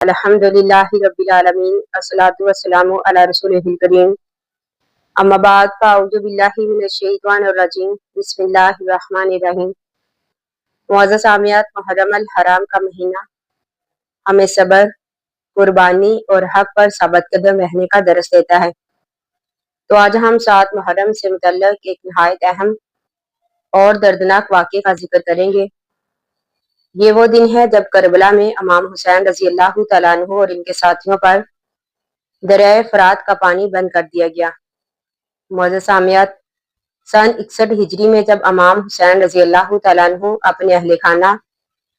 अल्हम्दुलिल्लाहि रब्बिल आलमीन अस्सलातु वस्सलामु अला रसूलिहिल करीम अम्मा बाद फ़अऊज़ु बिल्लाहि मिनश शैतानिर रजीम बिस्मिल्लाहिर रहमानिर रहीम। मुअज़्ज़ज़ सामियात, मुहर्रम अल हराम का महीना हमें सब्र, कुर्बानी और हक पर साबित कदम रहने का दर्स देता है। तो आज हम 7 मुहर्रम से मुतल्लिक़ एक निहायत अहम और दर्दनाक वाक़े का जिक्र करेंगे। ये वो दिन है जब करबला में इमाम हुसैन रज़ी अल्लाह तआला अन्हु और इनके साथियों पर दरियाए फरात का पानी बंद कर दिया गया। मुअज़्ज़ज़ सामियात, सन 61 हिजरी में जब इमाम हुसैन रज़ी अल्लाह तआला अन्हु अपने अहले खाना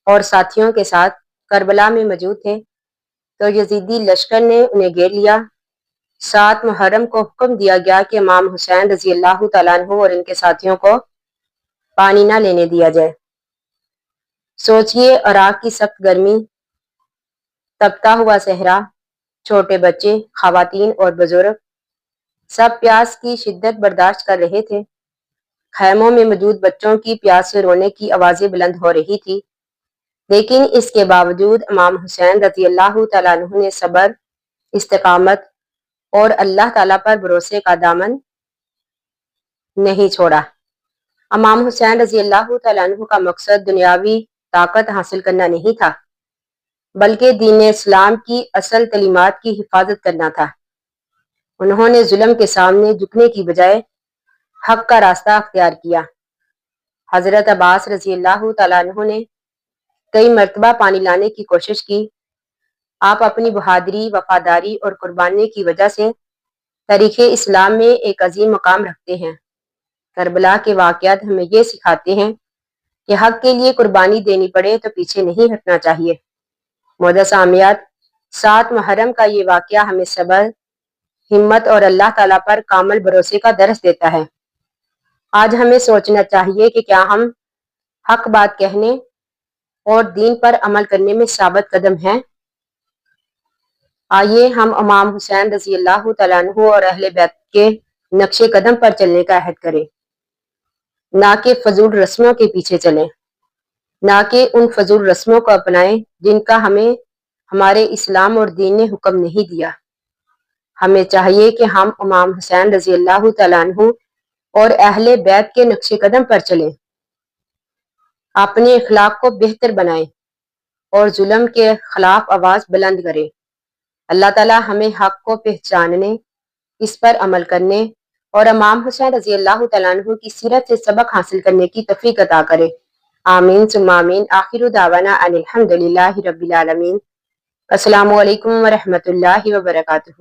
और साथियों के साथ करबला में मौजूद थे तो यजीदी लश्कर ने उन्हें घेर लिया। 7 मुहर्रम को हुक्म दिया गया कि इमाम हुसैन रज़ी अल्लाह तआला अन्हु और इनके साथियों को पानी ना लेने दिया जाए। सोचिए, इराक की सख्त गर्मी, तपता हुआ सहरा, छोटे बच्चे, खवातीन और बुजुर्ग सब प्यास की शिद्दत बर्दाश्त कर रहे थे। खैमों में मौजूद बच्चों की प्यास से रोने की आवाजें बुलंद हो रही थी, लेकिन इसके बावजूद इमाम हुसैन रज़ी अल्लाह तआला अन्हु ने सब्र, इस्तिकामत और अल्लाह ताला पर भरोसे का दामन नहीं छोड़ा। इमाम हुसैन रज़ी अल्लाह तआला अन्हु का मकसद दुनियावी ताकत हासिल करना नहीं था, बल्कि दीन इस्लाम की असल तलीमात की हिफाजत करना था। उन्होंने जुल्म के सामने झुकने की बजाय हक का रास्ता अख्तियार किया। हजरत अब्बास रज़ी अल्लाह तआला अन्हु ने कई मरतबा पानी लाने की कोशिश की। आप अपनी बहादुरी, वफादारी और कुर्बानी की वजह से तारीख़ इस्लाम में एक अजीम मकाम रखते हैं। करबला के वाक़यात हमें ये सिखाते हैं कि हक के लिए कुर्बानी देनी पड़े तो पीछे नहीं हटना चाहिए। मुअज़्ज़ज़ सामियात, 7 मुहर्रम का ये वाक़या हमें सब्र, हिम्मत और अल्लाह ताला पर कामिल भरोसे का दर्स देता है। आज हमें सोचना चाहिए कि क्या हम हक बात कहने और दीन पर अमल करने में साबित कदम हैं। आइए हम इमाम हुसैन रज़ी अल्लाह तआला अन्हु और अहले बैत के नक्शे कदम पर चलने का अहद करें, ना कि फजूल रस्मों के पीछे चलें, ना कि उन फजूल रस्मों को अपनाएं जिनका हमें हमारे इस्लाम और दीन ने हुक्म नहीं दिया। हमें चाहिए कि हम इमाम हुसैन रज़ी अल्लाह तआला अन्हु और अहले बैत के नक्शे कदम पर चलें, अपने इखलाक को बेहतर बनाएं और जुल्म के खिलाफ आवाज बुलंद करें। अल्लाह ताला हमें हक को पहचानने, इस पर अमल करने और इमाम हुसैन रज़ी अल्लाह तआला अन्हु की सीरत से सबक हासिल करने की तौफीक अता करे। आमीन सुम्मा आमीन। आखिरु दावाना अनिल हम्दुलिल्लाहि रब्बिल आलमीन। अस्सलामु अलैकुम व रहमतुल्लाहि व बरकातुहू।